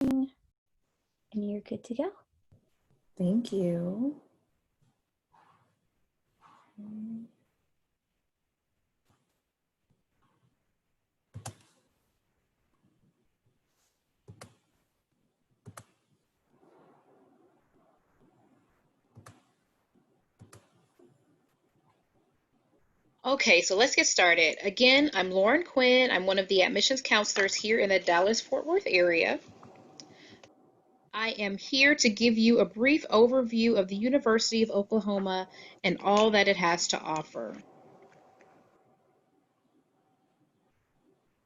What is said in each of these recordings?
And you're good to go. Thank you. Okay, so let's get started. Again, I'm Lauren Quinn. I'm one of the admissions counselors here in the Dallas-Fort Worth area. I am here to give you a brief overview of the University of Oklahoma and all that it has to offer.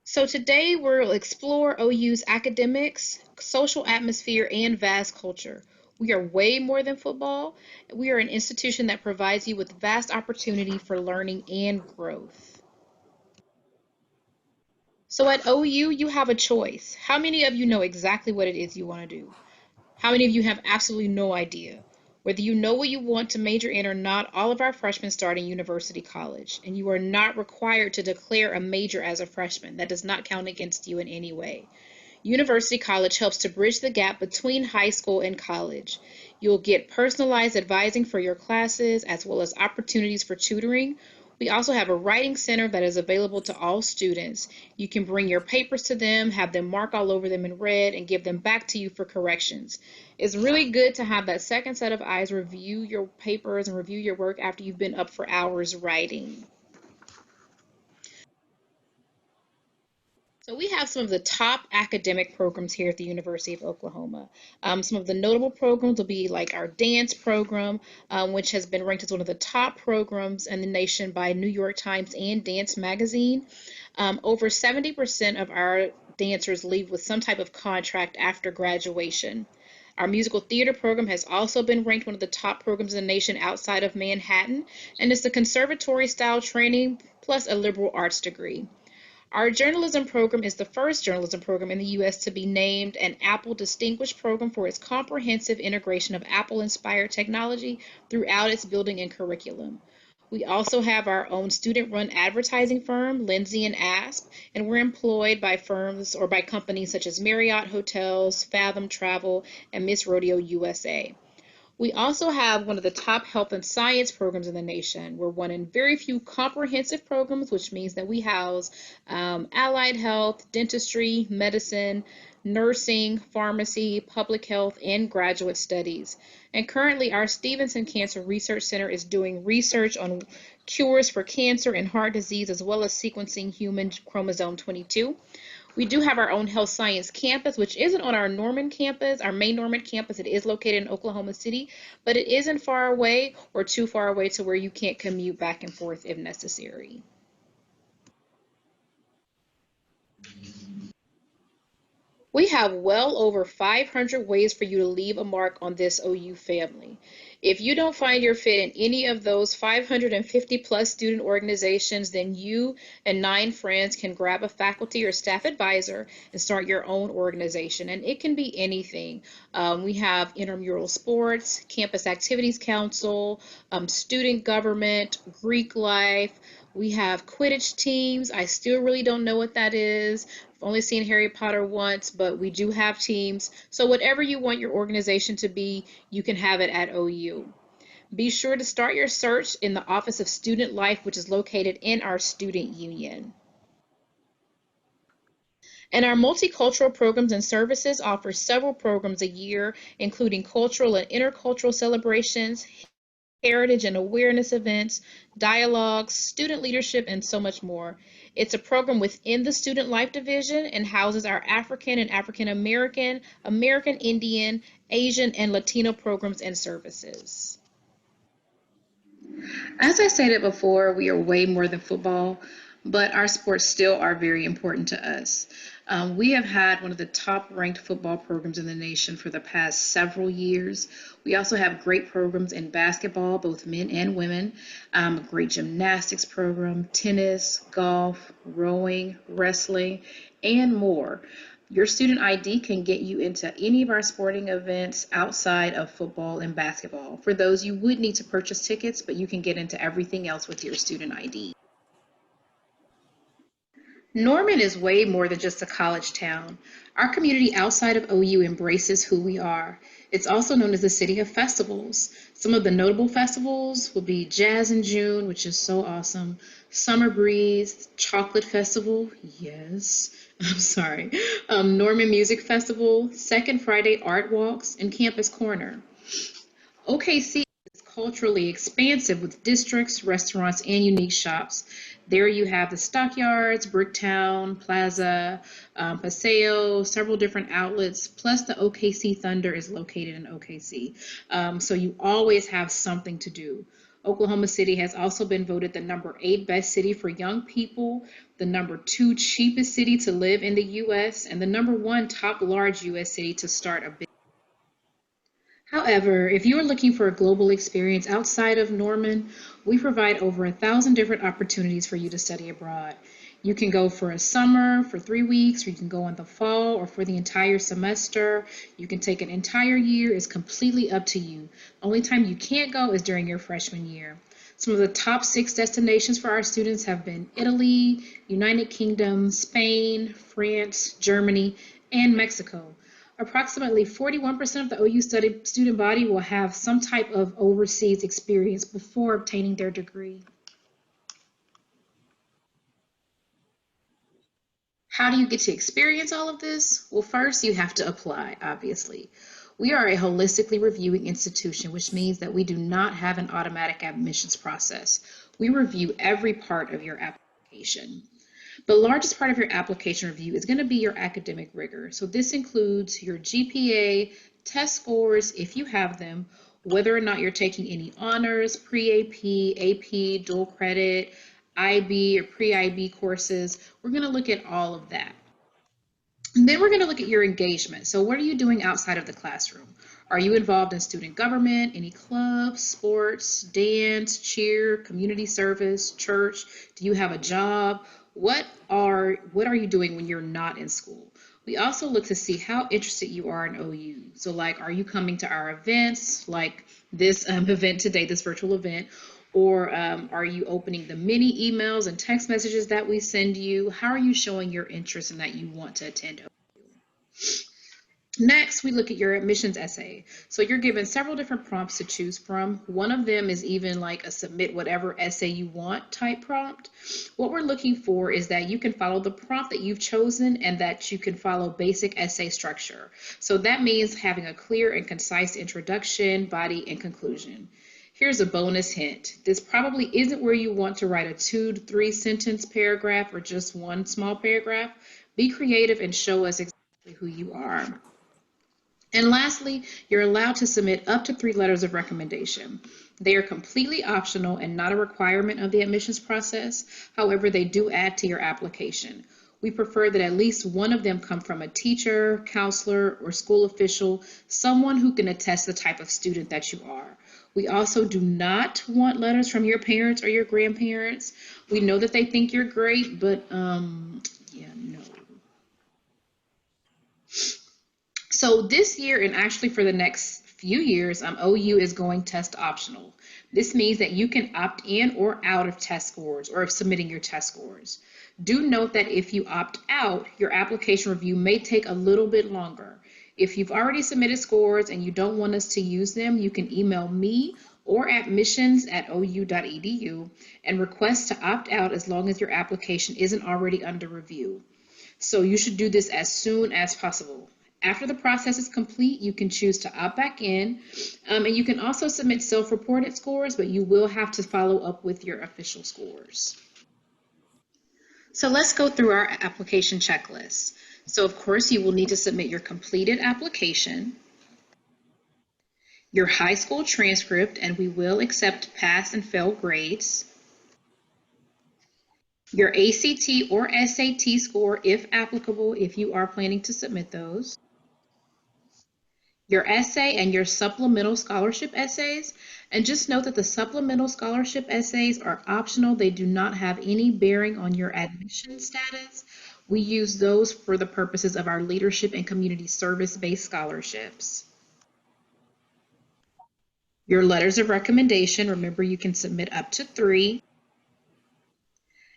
So today we'll explore OU's academics, social atmosphere, and vast culture. We are way more than football. We are an institution that provides you with vast opportunity for learning and growth. So at OU, you have a choice. How many of you know exactly what it is you want to do? How many of you have absolutely no idea? Whether you know what you want to major in or not, all of our freshmen start in university college, and you are not required to declare a major as a freshman. That does not count against you in any way. University college helps to bridge the gap between high school and college. You'll get personalized advising for your classes as well as opportunities for tutoring. We also have a writing center that is available to all students. You can bring your papers to them, have them mark all over them in red, and give them back to you for corrections. It's really good to have that second set of eyes review your papers and review your work after you've been up for hours writing. So we have some of the top academic programs here at the University of Oklahoma. Some of the notable programs will be like our dance program, which has been ranked as one of the top programs in the nation by New York Times and Dance Magazine. Over 70% of our dancers leave with some type of contract after graduation. Our musical theater program has also been ranked one of the top programs in the nation outside of Manhattan, and it's a conservatory style training plus a liberal arts degree. Our journalism program is the first journalism program in the U.S. to be named an Apple Distinguished Program for its comprehensive integration of Apple-inspired technology throughout its building and curriculum. We also have our own student-run advertising firm, Lindsay and Asp, and we're employed by firms or by companies such as Marriott Hotels, Fathom Travel, and Miss Rodeo USA. We also have one of the top health and science programs in the nation. We're one in very few comprehensive programs, which means that we house allied health, dentistry, medicine, nursing, pharmacy, public health, and graduate studies. And currently, our Stevenson Cancer Research Center is doing research on cures for cancer and heart disease, as well as sequencing human chromosome 22. We do have our own health science campus, which isn't on our Norman campus, our main Norman campus. It is located in Oklahoma City, but it isn't far away or too far away to where you can't commute back and forth if necessary. We have well over 500 ways for you to leave a mark on this OU family. If you don't find your fit in any of those 550 plus student organizations, then you and 9 friends can grab a faculty or staff advisor and start your own organization. And it can be anything. We have intramural sports, campus activities council, student government, Greek life. We have Quidditch teams. I still really don't know what that is. I've only seen Harry Potter once, but we do have teams. So whatever you want your organization to be, you can have it at OU. Be sure to start your search in the Office of Student Life, which is located in our student union. And our multicultural programs and services offer several programs a year, including cultural and intercultural celebrations, heritage and awareness events, dialogues, student leadership, and so much more. It's a program within the Student Life Division and houses our African and African American, American Indian, Asian, and Latino programs and services. As I stated before, we are way more than football, but our sports still are very important to us. We have had one of the top ranked football programs in the nation for the past several years. We also have great programs in basketball, both men and women, a great gymnastics program, tennis, golf, rowing, wrestling, and more. Your student ID can get you into any of our sporting events outside of football and basketball. For those, you would need to purchase tickets, but you can get into everything else with your student ID. Norman is way more than just a college town. Our community outside of OU embraces who we are. It's also known as the city of festivals. Some of the notable festivals will be Jazz in June, which is so awesome, Summer Breeze, Chocolate Festival, yes, I'm sorry, Norman Music Festival, Second Friday Art Walks, and Campus Corner. OKC is culturally expansive with districts, restaurants, and unique shops. There you have the Stockyards, Bricktown, Plaza, Paseo, several different outlets, plus the OKC Thunder is located in OKC. So you always have something to do. Oklahoma City has also been voted the number 8 best city for young people, the number 2 cheapest city to live in the US, and the number 1 top large US city to start a business. However, if you are looking for a global experience outside of Norman, we provide over 1,000 different opportunities for you to study abroad. You can go for a summer, for 3 weeks, or you can go in the fall, or for the entire semester. You can take an entire year. It's completely up to you. Only time you can't go is during your freshman year. Some of the top 6 destinations for our students have been Italy, United Kingdom, Spain, France, Germany, and Mexico. Approximately 41% of the OU student body will have some type of overseas experience before obtaining their degree. How do you get to experience all of this? Well, first you have to apply, obviously. We are a holistically reviewing institution, which means that we do not have an automatic admissions process. We review every part of your application. The largest part of your application review is going to be your academic rigor. So this includes your GPA, test scores, if you have them, whether or not you're taking any honors, pre-AP, AP, dual credit, IB or pre-IB courses. We're going to look at all of that. And then we're going to look at your engagement. So what are you doing outside of the classroom? Are you involved in student government, any clubs, sports, dance, cheer, community service, church? Do you have a job? What are you doing when you're not in school? We also look to see how interested you are in OU. So like, are you coming to our events, like this event today, this virtual event? Or are you opening the many emails and text messages that we send you? How are you showing your interest in that you want to attend? Next, we look at your admissions essay. So you're given several different prompts to choose from. One of them is even like a submit whatever essay you want type prompt. What we're looking for is that you can follow the prompt that you've chosen and that you can follow basic essay structure. So that means having a clear and concise introduction, body, and conclusion. Here's a bonus hint. This probably isn't where you want to write a 2 to 3 sentence paragraph or just one small paragraph. Be creative and show us exactly who you are. And lastly, you're allowed to submit up to 3 letters of recommendation. They are completely optional and not a requirement of the admissions process. However, they do add to your application. We prefer that at least one of them come from a teacher, counselor, or school official, someone who can attest the type of student that you are. We also do not want letters from your parents or your grandparents. We know that they think you're great, but yeah, no. So this year, and actually for the next few years, OU is going test optional. This means that you can opt in or out of test scores or of submitting your test scores. Do note that if you opt out, your application review may take a little bit longer. If you've already submitted scores and you don't want us to use them, you can email me or admissions@ou.edu and request to opt out as long as your application isn't already under review. So you should do this as soon as possible. After the process is complete, you can choose to opt back in, and you can also submit self-reported scores, but you will have to follow up with your official scores. So let's go through our application checklist. So of course, you will need to submit your completed application, your high school transcript, and we will accept pass and fail grades, your ACT or SAT score, if applicable, if you are planning to submit those, your essay and your supplemental scholarship essays. And just note that the supplemental scholarship essays are optional. They do not have any bearing on your admission status. We use those for the purposes of our leadership and community service-based scholarships. Your letters of recommendation, remember you can submit up to 3,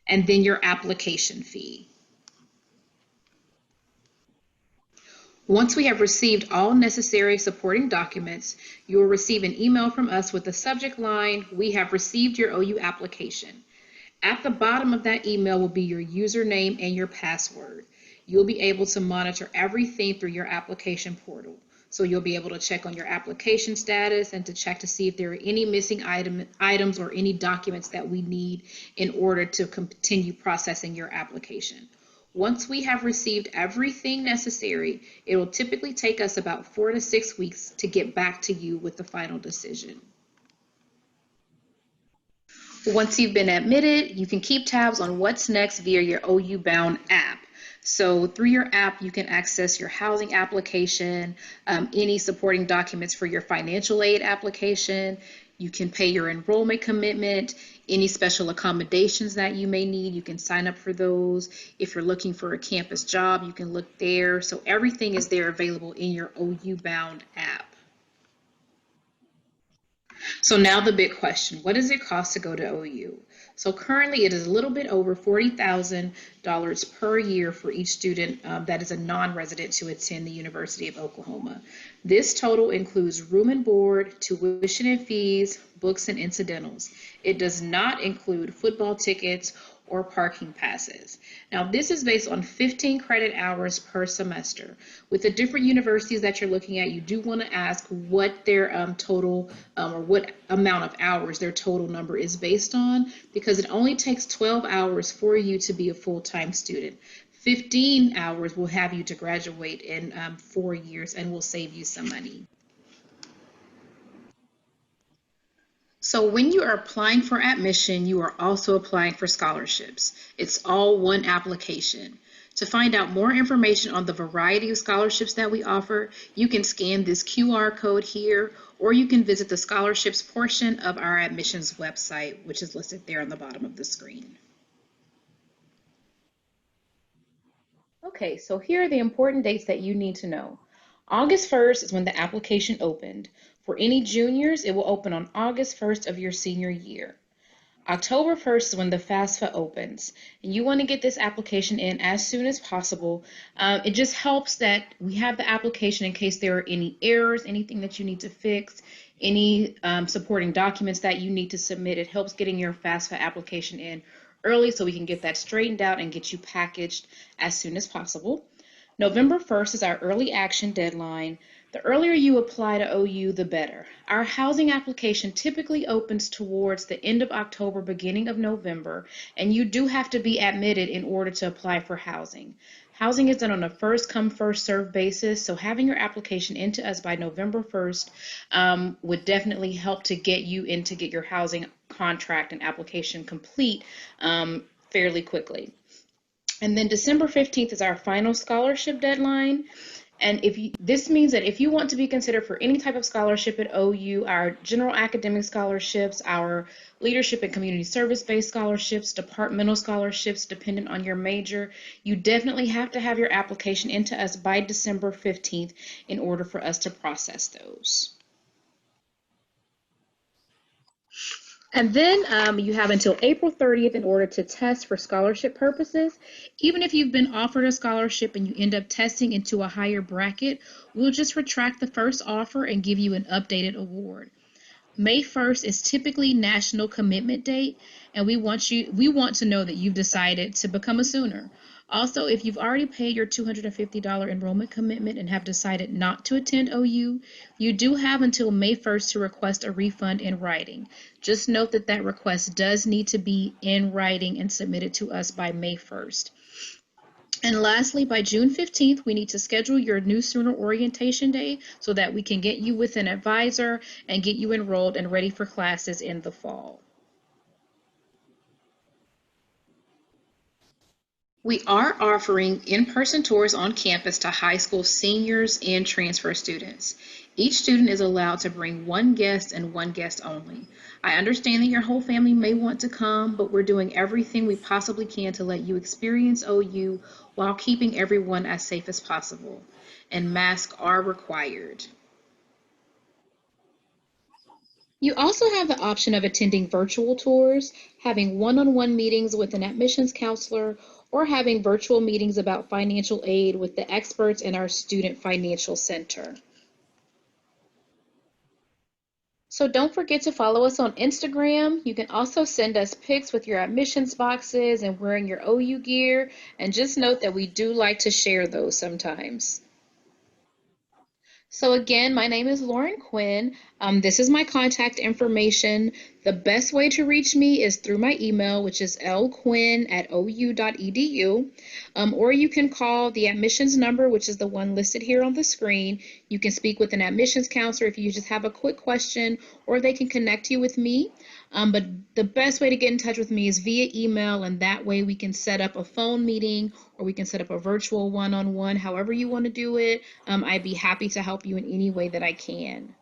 and then your application fee. Once we have received all necessary supporting documents, you will receive an email from us with the subject line, "We have received your OU application." At the bottom of that email will be your username and your password. You'll be able to monitor everything through your application portal. So you'll be able to check on your application status and to check to see if there are any missing items or any documents that we need in order to continue processing your application. Once we have received everything necessary, it will typically take us about 4 to 6 weeks to get back to you with the final decision. Once you've been admitted, you can keep tabs on what's next via your OU Bound app. So through your app, you can access your housing application, any supporting documents for your financial aid application. You can pay your enrollment commitment, any special accommodations that you may need, you can sign up for those. If you're looking for a campus job, you can look there. So everything is there available in your OU Bound app. So now the big question, what does it cost to go to OU? So currently it is a little bit over $40,000 per year for each student that is a non-resident to attend the University of Oklahoma. This total includes room and board, tuition and fees, books and incidentals. It does not include football tickets or parking passes. Now, this is based on 15 credit hours per semester. With the different universities that you're looking at, you do want to ask what their total or what amount of hours their total number is based on, because it only takes 12 hours for you to be a full-time student. 15 hours will have you to graduate in 4 years and will save you some money. So when you are applying for admission, you are also applying for scholarships. It's all one application. To find out more information on the variety of scholarships that we offer, you can scan this QR code here, or you can visit the scholarships portion of our admissions website, which is listed there on the bottom of the screen. Okay, so here are the important dates that you need to know. August 1st is when the application opened. For any juniors, it will open on August 1st of your senior year. October 1st is when the FAFSA opens, and you want to get this application in as soon as possible. It just helps that we have the application in case there are any errors, anything that you need to fix, any supporting documents that you need to submit. It helps getting your FAFSA application in early so we can get that straightened out and get you packaged as soon as possible. November 1st is our early action deadline. The earlier you apply to OU, the better. Our housing application typically opens towards the end of October, beginning of November, and you do have to be admitted in order to apply for housing. Housing is done on a first come, first served basis, so having your application into us by November 1st would definitely help to get you in to get your housing contract and application complete fairly quickly. And then December 15th is our final scholarship deadline. And this means that if you want to be considered for any type of scholarship at OU, our general academic scholarships, our leadership and community service-based scholarships, departmental scholarships, dependent on your major, you definitely have to have your application into us by December 15th in order for us to process those. And then you have until April 30th in order to test for scholarship purposes. Even if you've been offered a scholarship and you end up testing into a higher bracket, we'll just retract the first offer and give you an updated award. May 1st is typically National Commitment Date, and we want to know that you've decided to become a Sooner. Also, if you've already paid your $250 enrollment commitment and have decided not to attend OU, you do have until May 1st to request a refund in writing. Just note that that request does need to be in writing and submitted to us by May 1st. And lastly, by June 15th, we need to schedule your new Sooner orientation day so that we can get you with an advisor and get you enrolled and ready for classes in the fall. We are offering in-person tours on campus to high school seniors and transfer students. Each student is allowed to bring one guest and one guest only. I understand that your whole family may want to come, but we're doing everything we possibly can to let you experience OU while keeping everyone as safe as possible. And masks are required. You also have the option of attending virtual tours, having one-on-one meetings with an admissions counselor, or having virtual meetings about financial aid with the experts in our Student Financial Center. So don't forget to follow us on Instagram. You can also send us pics with your admissions boxes and wearing your OU gear. And just note that we do like to share those sometimes. So again, my name is Lauren Quinn. This is my contact information. The best way to reach me is through my email, which is lquinn@ou.edu. Or you can call the admissions number, which is the one listed here on the screen. You can speak with an admissions counselor if you just have a quick question, or they can connect you with me. But the best way to get in touch with me is via email, and that way we can set up a phone meeting or we can set up a virtual one-on-one, however you want to do it. I'd be happy to help you in any way that I can.